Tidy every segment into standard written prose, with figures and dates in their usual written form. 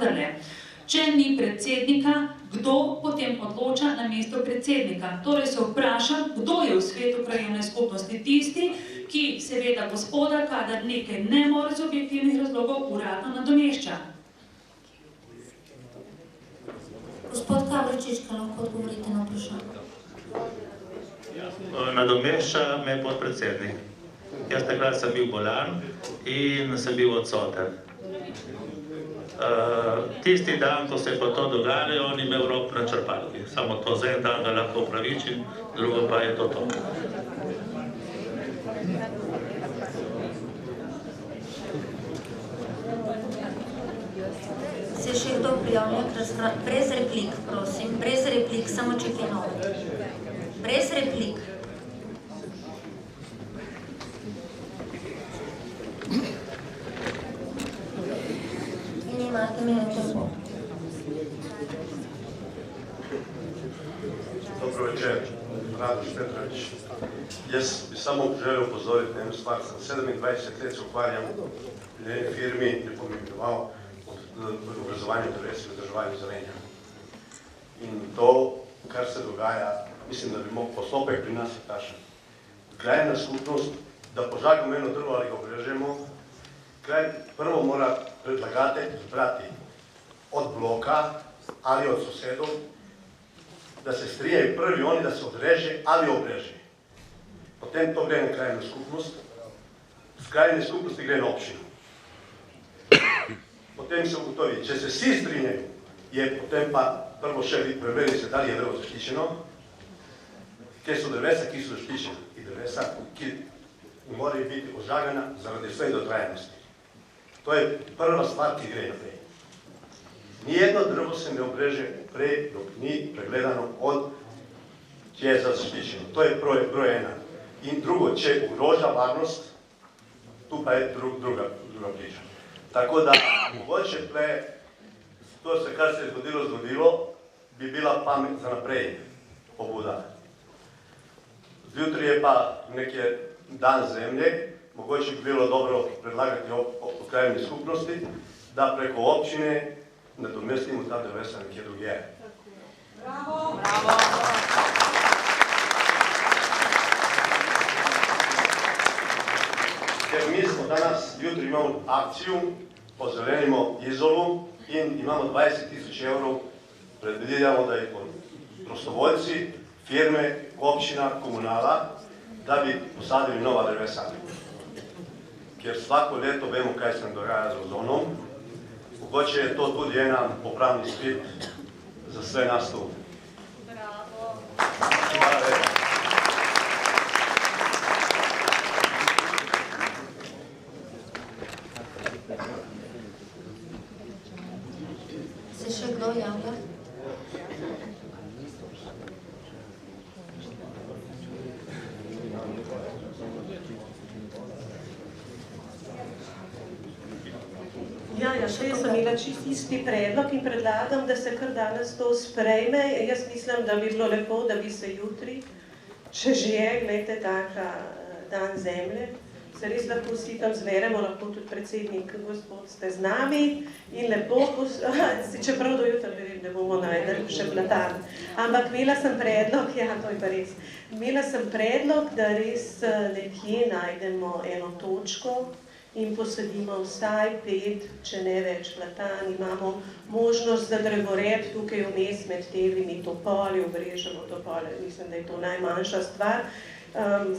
vendarle, če ni predsednika, kdo potem odloča na mesto predsednika? Torej se vprašam, kdo je v svetu krajevne skupnosti tisti, ki seveda gospoda, kadar nekaj ne more z objektivnih razlogov, uradno nadomešča. Gospod Kavričička, lahko odgovorite na vprašanje. Nadomešča me podpredsednik. Jaz takrat sem bil bolan in sem bil odsoten. Tisti dan, ko se je pa to dogajalo, on imel rok na črpalki. Samo to za en dan ga lahko upravičim, drugo pa je to. Se še kdo prijavlja k razpravi? Brez replik, prosim. Brez replik, samo če kaj novo. Brez replik. In imate minuto. Dobro večer, Radoš Petrovič. Jaz bi samo želel upozoriti na eno stvar. 27 let se ukvarjam v eni firmi, ne bom imenoval, v obrazovanju dreves in vzdrževanju zelenja. In to, kar se dogaja, mislim, da bi mogel postopek pri nas takšen. Krajevna skupnost, da požagamo eno drvo ali ga obrežemo, prvo mora predlagatelj izbrati od bloka ali od sosedov, da se strijejo prvi oni, da se odreže ali obreže. Potem to gre na krajevno skupnost, z krajevne skupnosti gre na občino. Potem se ugotovi, če se vsi strinjajo, je potem pa prvo še preveri se, da li je drvo zaštičeno, kje so drevesa, ki so zaštičene, in drevesa, ki morajo biti ožagana zaradi svoje dotrajanosti. To je prva stvar, ki gre naprej. Nijedno drvo se ne obreže prej, dok ni pregledano od, če je zaštičeno. To je broj ena. In drugo, če ogroža varnost, tu pa je druga priča. Tako da, mogoče tle, to se, kar se je zgodilo, bi bila pamet za naprej pobuda. Zjutri je pa nekje dan zemlje, mogoče bi bilo dobro predlagati o krajevni skupnosti, da preko občine nadomestimo ta drevesa nekje drugje. Bravo! Bravo! Ker mi smo danes, jutri imamo akcijo, pozelenimo Izolu in imamo 20.000 evrov, predvidevamo, da je prostovoljci, firme, občina, komunala, da bi posadili nova drevesa. Ker vsako leto vemo, kaj se dogaja z ozonom, mogoče je to tudi ena popravni izpit za vse nas tu. Bravo! Hvala lepa. Se še kdo javlja? Ja, še jaz sem imela čist isti predlog in predlagam, da se kar danes to sprejme. Jaz mislim, da bi bilo lepo, da bi se jutri, če že je, gledajte, taka dan zemlje, se res lahko vsi tam zveremo, lahko tudi predsednik, gospod, ste z nami in lepo, čeprav do jutra ne bomo najdeli še platan. Ampak imela sem predlog, ja, to je pa res, imela sem predlog, da res nekje najdemo eno točko, in posadimo vsaj 5, če ne več platan. Imamo možnost za drevored tukaj vmes med tevimi topoli, obrežemo topole, mislim, da je to najmanjša stvar.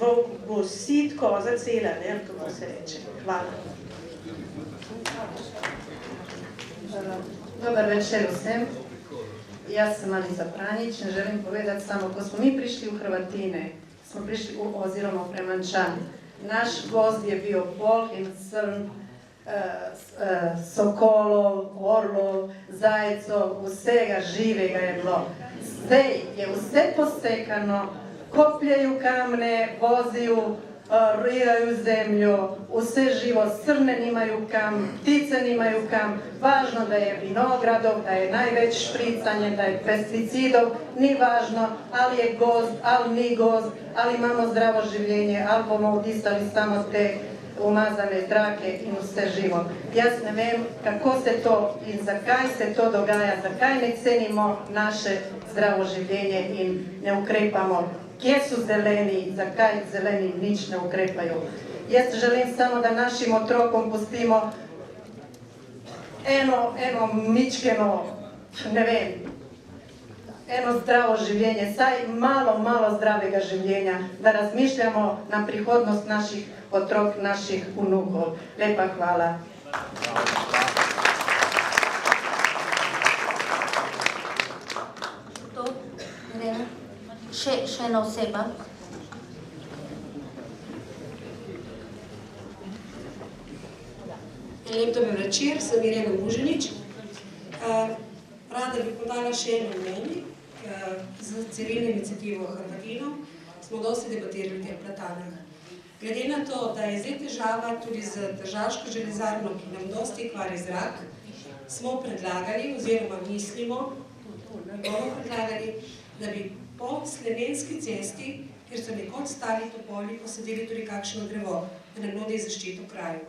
Volk bo sit, koza cela, ne, kako se reče. Hvala. Dobar večer vsem. Jaz sem Alica Pranjić in želim povedati samo, ko smo mi prišli v Hrvatine, smo prišli oziroma v Premančan, naš gozd je bio bol in crn, sokolov, orlov, zajecov, vsega živega je bilo. Zdaj je vse posekano, kopljaju kamne, voziju, riraju zemlju, vse živo, srne nimaju kam, ptice nimaju kam, važno da je vinogradov, da je največ špricanje, da je pesticidov, ni važno, ali je gozd, ali ni gozd, ali imamo zdravo življenje, ali bomo odistali samo te umazane zrake in vse živo. Jaz ne vem, kako se to in zakaj se to dogaja, zakaj ne cenimo naše zdravo življenje in ne ukrepamo. Kje so zeleni, zakaj zeleni nič ne ukrepajo. Jaz želim samo, da našim otrokom pustimo eno mičkeno, ne vem, eno zdravo življenje, saj malo zdravega življenja, da razmišljamo na prihodnost naših otrok, naših vnukov. Lepa hvala. Še ena oseba. Lep dober večer, sem Irena Muženič. Rada bi podala še eno mnenje. Z civilno inicijativo Hrvatino smo dosti debatirali o teh platanah. Glede na to, da je zdaj težava tudi z tržaško železarno, ki nam dosti kvari zrak, smo predlagali, oziroma mislimo, bomo predlagali, da bi po Slovenski cesti, kjer so nekoč stali topoli, posadili tudi kakšno drevo, da nam nudi zaščito kraju.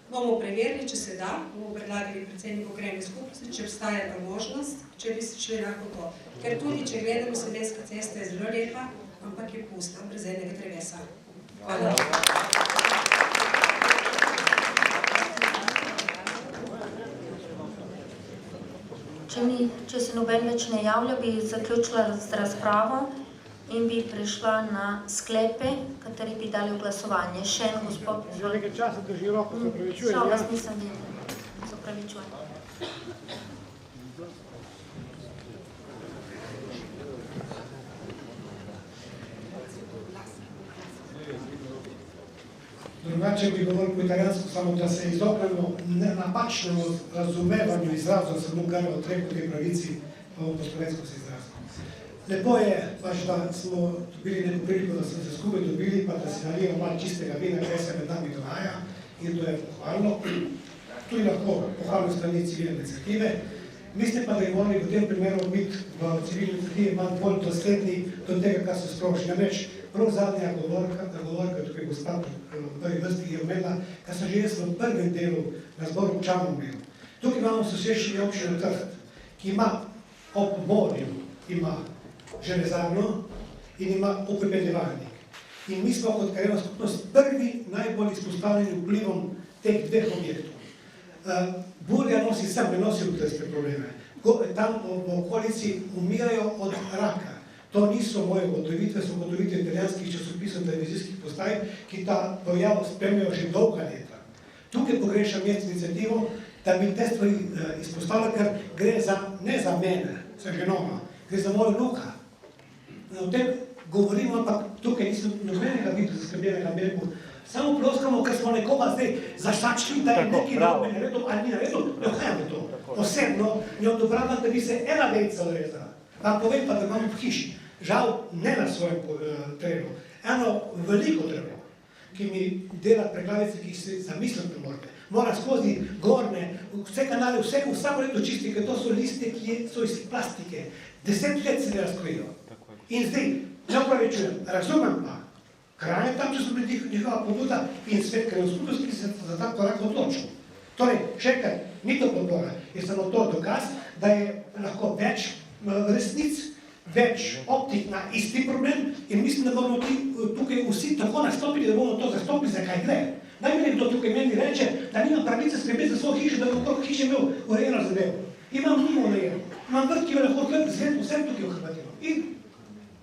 Bomo preverili, če se da, bomo predlagali predsedniku krajevne skupnosti, če obstaja ta možnost, če bi se šli lahko to. Ker tudi, če gledamo, Slovenska cesta je zelo lepa, ampak je pusta, brez enega drevesa. Hvala. Če se noben več ne javlja, bi zaključila z razpravo in bi prešla na sklepe, kateri bi dali v glasovanje. Še en gospod. Že nekaj časa drži roko, se opravičujem. Žal vas nisem videla. Se opravičujem. Drugače bi govoril po italijansko, samo da se izognemo napačnemu razumevanju izrazov, samo kar odreku tej pravici, pa po slovensko se izrazimo. Lepo je, pač, da smo dobili neko priliko, da smo se skupaj dobili, pa da si nalijemo malo čistega vina, kaj se med nami dogaja, in to je pohvalno. Tu je lahko pohvalno strani civilne iniciative. Mislim pa, da je morali v tem primeru biti v civilni iniciativi malo bolj dosledni do tega, kar so sprožili. Namreč, prav zadnja govorka, tukaj gospod v prvi vrsti je omenila, kar sem že jaz v prvem delu na zboru občanov imel. Tukaj imamo soseščini občino Trst, ki ima ob morju, ima železarno in ima opepeljevalnik. In mi smo kot krajevna skupnost prvi najbolj izpostavljeni vplivom teh dveh objektov. Burja nosi sem, ne nosi vtrste probleme. Tam v okolici umirajo od raka. To niso moje ugotovitve, so ugotovitve italijanskih časopisov in televizijskih postaj, ki ta pojav spremljajo že dolga leta. Tukaj pogrešam jaz inicijativo, da bi te stvari izpostavila, ker gre ne za mene, sem ženoma, gre za mojo vnuka. O tem govorimo, ampak tukaj nisem nobenega videla zaskrbljenega Belku. Samo ploskamo, ker smo nekoga zdaj zaštačili, da je neki narobe naredil ali ni naredil, ne ohajam to. Osebno ne odobravam, da bi se ena vejica odrezala. Vam povem pa, da imam v hiši, žal ne na svojem terenu, eno veliko drevo, ki mi dela preglavice, ki se zamislim ne morate. Mora skozi gorne, vse kanale, vsako leto čisti, ker to so liste, ki so iz plastike. 10 let se ne razkrijo. In zdaj, ne upravičujem, razumem pa, kraj tam, če so bili njihova pobuda in svet krajevne skupnosti, ki se za tak korak odločil. Torej, še enkrat, ni to podpora, je samo to dokaz, da je lahko več resnic, več optik na isti problem in mislim, da bomo tukaj vsi tako nastopili, da bomo to zastopili, zakaj gre. Naj mi nekdo tukaj meni reče, da nima pravice skrbeti za svojo hišo, da bi okrog hiše imel urejeno zadevo. Imam nimo urejeno, imam vrt, ki jo lahko zvedem vsem tukaj v Hrvatino. In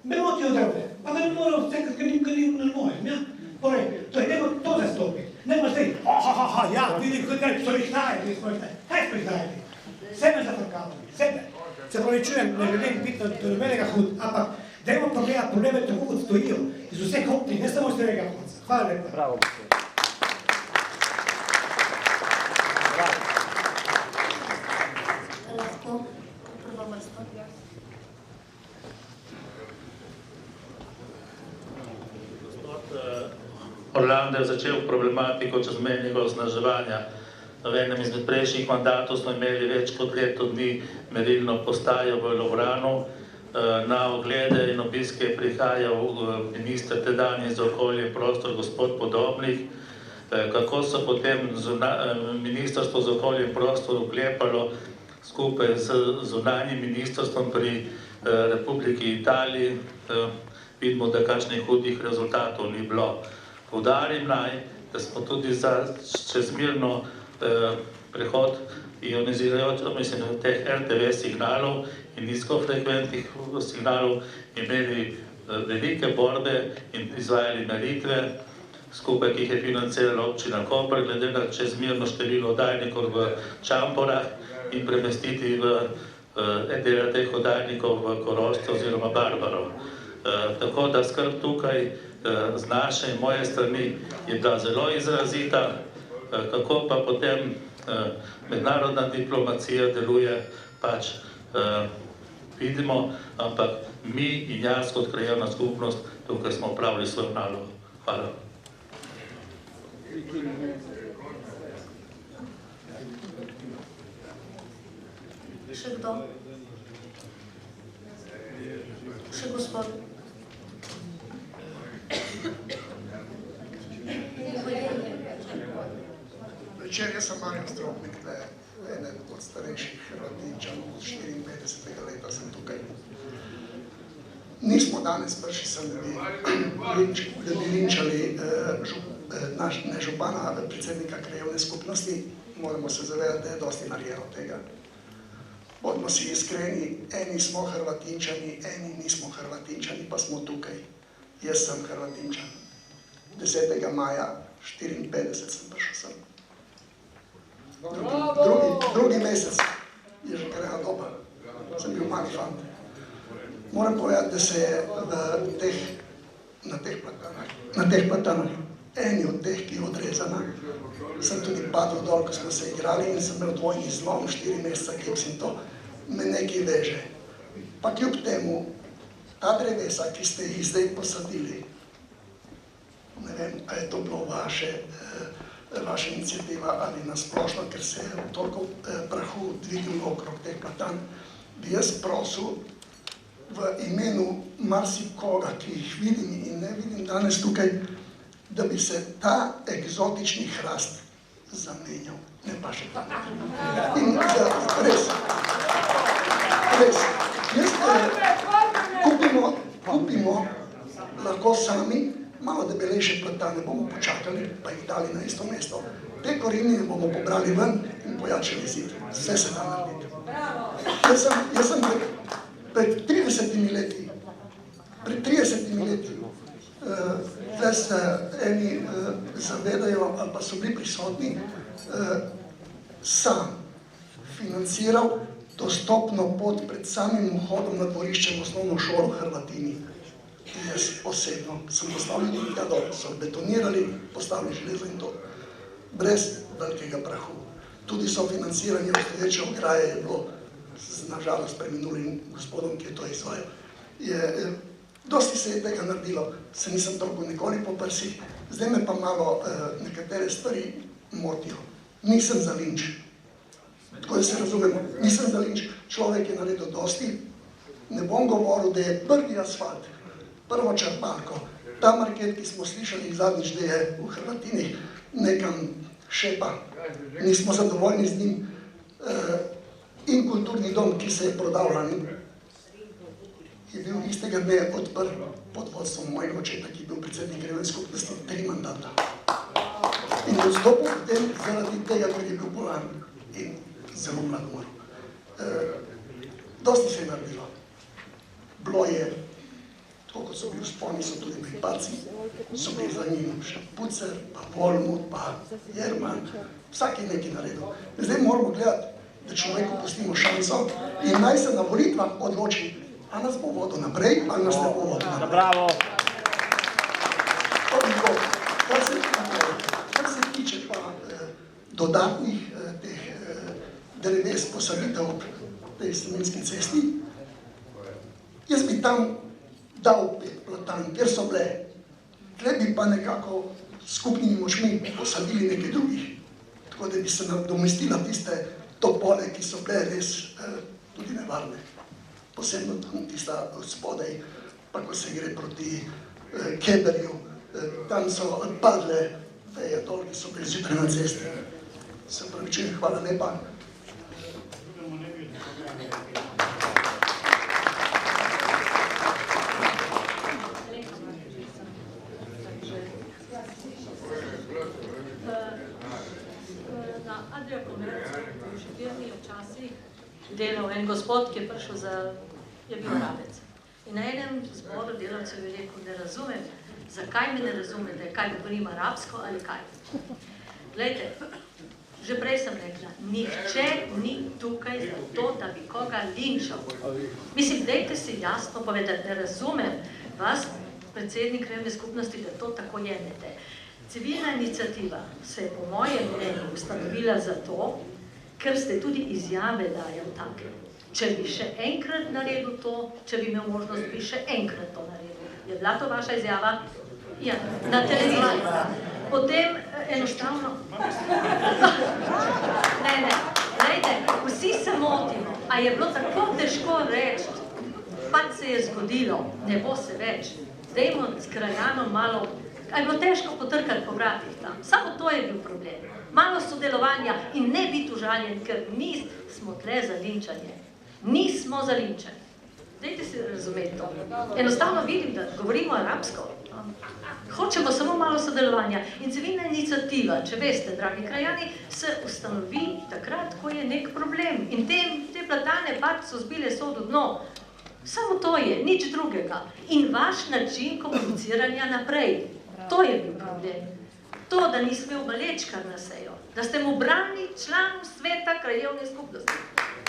me motijo drevne, pa da ne moram vstekati, ker ni na mojem, ja? Torej, dajmo to zastopiti. Ne pa zdaj, ja, vidim, kaj so jih najeli, kaj smo jih najeli? Sebe zafrkavali, sebe. Se pravičujem, ne želim biti do nobenega hud, ampak dajmo pogledati probleme tako, kot stojijo, iz vseh optik, ne samo iz tega konca. Hvala lepa. Bravo. Lahko prvo vrsto. Orlando je začel problematiko čezmejnega označevanja. V enem izmed prejšnjih mandatov smo imeli več kot leto dni merilno postajo v Lovranu. Na oglede in obiske je prihajal minister tedanji za okolje in prostor, gospod Podobnik. kako so potem Ministrstvo za okolje in prostor ukrepalo skupaj z zunanjim ministrstvom pri Republiki Italiji, vidimo, da kakšnih hudih rezultatov ni bilo. Poudarim naj, da smo tudi za čezmerno prehod teh RTV signalov in nizkofrekventnih signalov imeli velike borbe in izvajali meritve, skupaj, ki jih je financirala občina Koper, glede na čezmerno število oddajnikov v Čamporah in premestiti del teh oddajnikov v Korošce oziroma Barbarov. Tako da skrb tukaj z naše in moje strani je bila zelo izrazita, kako pa potem mednarodna diplomacija deluje, pač vidimo, ampak mi in jaz kot krajevna skupnost tukaj smo opravili svojo nalogo. Hvala. Še kdo? Še gospod? Večer, jaz sem Marjan Stropnik, eden od starejših Hrvatinčanov, od 54. leta sem tukaj. Nismo danes prišli sem, da bi linčali ne župana, predsednika krajevne skupnosti. Moramo se zavedati, da je dosti narejeno tega. Bodimo si iskreni, eni smo Hrvatinčani, eni nismo Hrvatinčani, pa smo tukaj. Jaz sem Hrvatinčan. 10. maja 54 sem prišel sem. Drugi mesec je že krajna doba. Sem bil mali fant. Moram povedati, da se je na teh platanah, eni od teh, ki je odrezana, sem tudi padel dol, ko smo se igrali in sem imel dvojni zlom, 4 meseca gips in to me nekaj veže. Pa kljub temu, ta drevesa, ki ste jih zdaj posadili, ne vem, a je to bilo vaša iniciativa ali nasplošno, ker se je toliko prahu dvignilo okrog teh platan, bi jaz prosil v imenu marsikoga, ki jih vidim in ne vidim danes tukaj, da bi se ta eksotični hrast zamenjal, ne pa še ta. In res, kupimo lahko sami malo debelejše platane, bomo počakali, pa jih dali na isto mesto. Te korenine bomo pobrali ven in pojačali zid. Vse se da narediti. Jaz sem pred 30 leti, tukaj se eni zavedajo ali pa so bili prisotni, sam financiral dostopno pot pred samim vhodom na dvorišče v osnovno šolo v Hrvatini. Jaz osebno sem postavil tudi tja dol, so betonirali, postavili železo in to. Brez velikega prahu. Tudi sofinanciranje obstoječe ograje je bilo nažalost preminulim gospodom, ki je to izvajal. Dosti se je tega naredilo, se nisem toliko nikoli po prsih, zdaj me pa malo nekatere stvari motijo. Nisem za linč. Tako da se razumemo, nisem za linč. Človek je naredil dosti. Ne bom govoril, da je prvi asfalt, prvo črpalko, ta market, ki smo slišali zadnjič, da je v Hrvatini nekam šepa. Nismo zadovoljni z njim. In kulturni dom, ki se je prodal lani, je bil istega dne odprt pod vodstvom mojega očeta, ki je bil predsednik krajevne skupnosti 3 mandata. In odstopil potem zaradi tega, ker je bil bolan in zelo mlad umrl. Dosti se je naredilo. Bilo je, tako kot so bili vzponi, so tudi pripadci, so bili za njim še Pucer, pa Volmut, pa Jerman, vsak je nekaj naredil. Zdaj moramo gledati, da človeku pustimo šanso in naj se na volitvah odloči, a nas bo vodil naprej, ali nas ne bo vodil naprej. Bravo! Kar se tiče pa dodatnih dreves posaditev ob tej Slovenski cesti, jaz bi tam dal 5 platan, kjer so bile. Tle bi pa nekako skupnimi močmi posadili nekaj drugih, tako da bi se nadomestila tiste topole, ki so bile res tudi nevarne. Posebno tam tista spodaj, pa ko se gre proti Keberju, tam so padle te dol, ki so bili zjutraj na cesti. Se pravičujem, hvala lepa. Na Adria Komercu v Šibirni je včasih delal en gospod, ki je prišel je bil Arabec. In na enem zboru delavcev je rekel, ne razumem, zakaj me ne razumete, kaj govorim arabsko ali kaj. Glejte, že prej sem rekla, nihče ni tukaj zato, da bi koga linčal. Mislim, dajte si jasno povedati, ne razumem vas, predsednik krajevne skupnosti, da to tako jemljete. Civilna iniciativa se je po mojem mnenju ustanovila zato, ker ste tudi izjave dajali take. Če bi še enkrat naredil to, če bi imel možnost, bi še enkrat to naredil. Je bila to vaša izjava? Ja, na televiziji. Potem enostavno... Ne, glejte, vsi se motimo. A je bilo tako težko reči, pač se je zgodilo, ne bo se več. Dajmo s krajanom malo... A je bilo težko potrkati po vratih tam. Samo to je bil problem. Malo sodelovanja in ne biti užaljen, ker mi smo tle za linčanje. Nismo za linčanje. Dajte si razumeti to. Enostavno vidim, da govorimo arabsko. Hočemo samo malo sodelovanja. In civilna iniciativa, če veste, dragi krajani, se ustanovi takrat, ko je nek problem. In te platane pač so zbile sodo dno. Samo to je, nič drugega. In vaš način komuniciranja naprej. To je bil problem. To, da ni smel Malečkar na sejo. Da ste mu brani članu sveta krajevne skupnosti.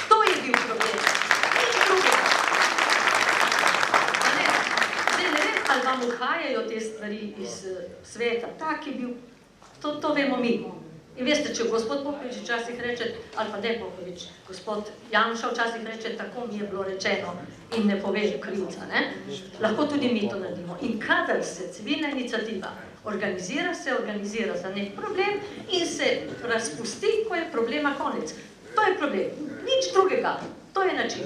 To je bil problem. Nič drugega. Zdaj ne vem, ali vam uhajajo te stvari iz sveta. Tak je bil, to vemo mi. In veste, če gospod Popovič včasih reče, ali pa ne Popovič, gospod Janša včasih reče, tako mi je bilo rečeno in ne pove krivca, ne? Lahko tudi mi to naredimo. In kadar se civilna iniciativa organizira za nek problem in se razpusti, ko je problema konec. To je problem. Nič drugega. To je način.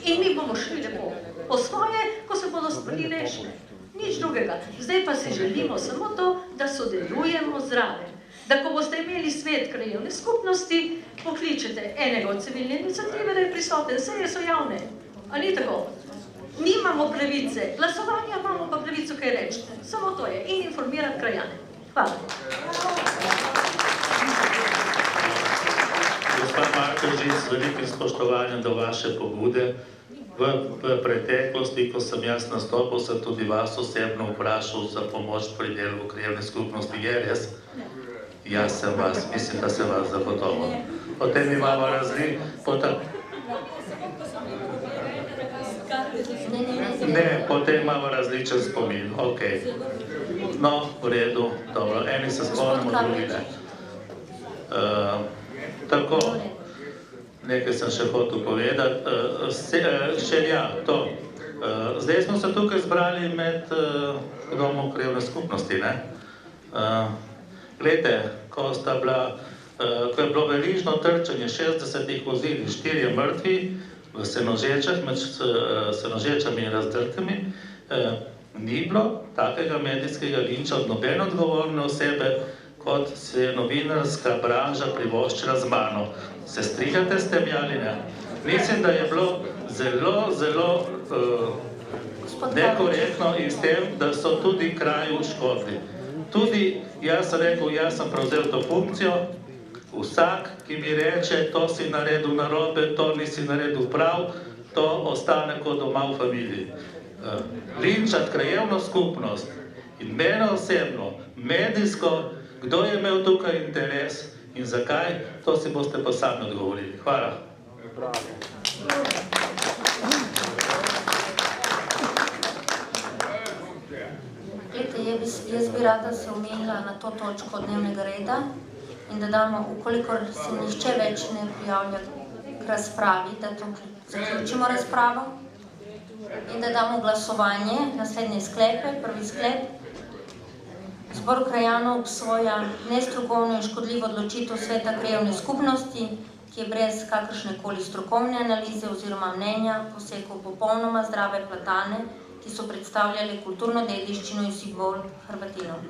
In mi bomo šli lepo po svoje, ko se bodo stvari rešile. Nič drugega. Zdaj pa si želimo samo to, da sodelujemo zraven. Da ko boste imeli svet krajevne skupnosti, pokličete enega od civilne iniciative, da je prisoten. Seje so javne. A ni tako? Nimamo pravice. Glasovanja imamo pa pravico, kaj rečete. Samo to je. In informirati krajane. Hvala. Gospa Markovič, z velikim spoštovanjem do vaše pobude. V preteklosti, ko sem jaz nastopil, sem tudi vas osebno vprašal za pomoč pri delu v krajevni skupnosti. Je res? Jaz sem vas, mislim, da sem vas zagotovo. Potem imamo Ne, potem imamo različen spomin, ok. No, v redu, dobro, eni se spomnimo, drugi ne. Tako, nekaj sem še hotel povedati. Še ja, to. Zdaj smo se tukaj zbrali med domom krajevne skupnosti, ne? Glejte, ko je bilo verižno trčenje 60 vozil, 4 mrtvi v Senožečah, med Senožečami in Razdrtami, ni bilo takega medijskega linča od nobene odgovorne osebe, kot se je novinarska branža privoščila z mano. Se strinjate s tem ali ne? Mislim, da je bilo zelo nekorektno in s tem, da so tudi kraju škodili. Tudi jaz sem rekel, jaz sem prevzel to funkcijo, vsak, ki mi reče, to si naredil narobe, to nisi naredil prav, to ostane kot doma v familiji. Linčati krajevno skupnost in mene osebno, medijsko, kdo je imel tukaj interes in zakaj, to si boste pa sami odgovorili. Hvala. Jaz bi rada se omenila na to točko dnevnega reda in da damo, ukolikor se nihče več ne prijavlja k razpravi, da to zaključimo razpravo in da damo glasovanje, naslednje sklepe. Prvi sklep. Zbor krajanov obsoja nestrokovno in škodljivo odločitev sveta krajevne skupnosti, ki je brez kakršnekoli strokovne analize oziroma mnenja posekal popolnoma zdrave platane, ki so predstavljali kulturno dediščino in simbol Hrvatinov.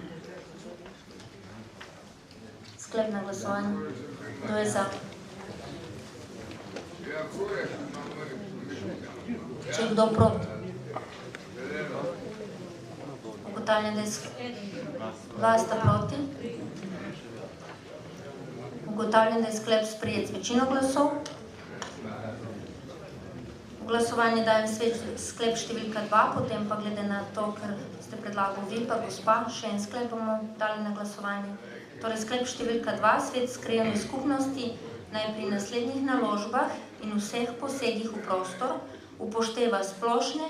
Sklep na glasovanje. Kdo je za? Če je kdo proti? Ugotavljam, da je dva sta proti. Ugotavljam, da je sklep sprejet z večino glasov. V glasovanje dajem sklep številka 2, potem pa glede na to, ker ste predlagali vi, pa gospa, še en sklep bomo dali na glasovanje. Torej, sklep številka 2, Svet krajevne skupnosti naj pri naslednjih naložbah in vseh posegih v prostor upošteva splošne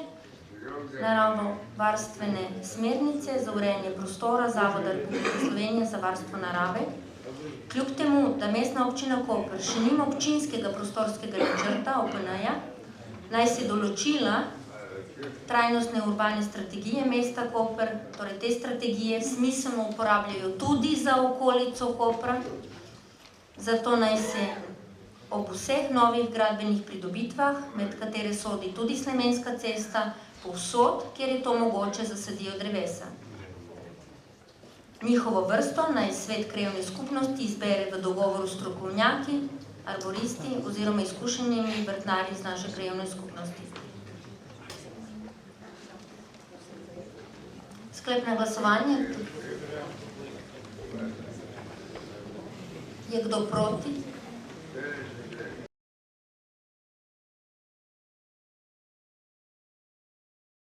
naravovarstvene smernice za urejanje prostora Zavoda Republike Slovenije za varstvo narave. Kljub temu, da Mestna občina Koper še nima občinskega prostorskega načrta OPN-ja, naj se določila trajnostne urbane strategije mesta Koper, torej te strategije smiselno uporabljajo tudi za okolico Kopra, zato naj se ob vseh novih gradbenih pridobitvah, med katere sodi tudi Slemenska cesta, povsod, kjer je to mogoče, zasadijo drevesa. Njihovo vrsto naj Svet krajevne skupnosti izbere v dogovoru s strokovnjaki, arboristi oziroma izkušenimi vrtnarji iz naše krajevne skupnosti. Sklep na glasovanje. Je kdo proti?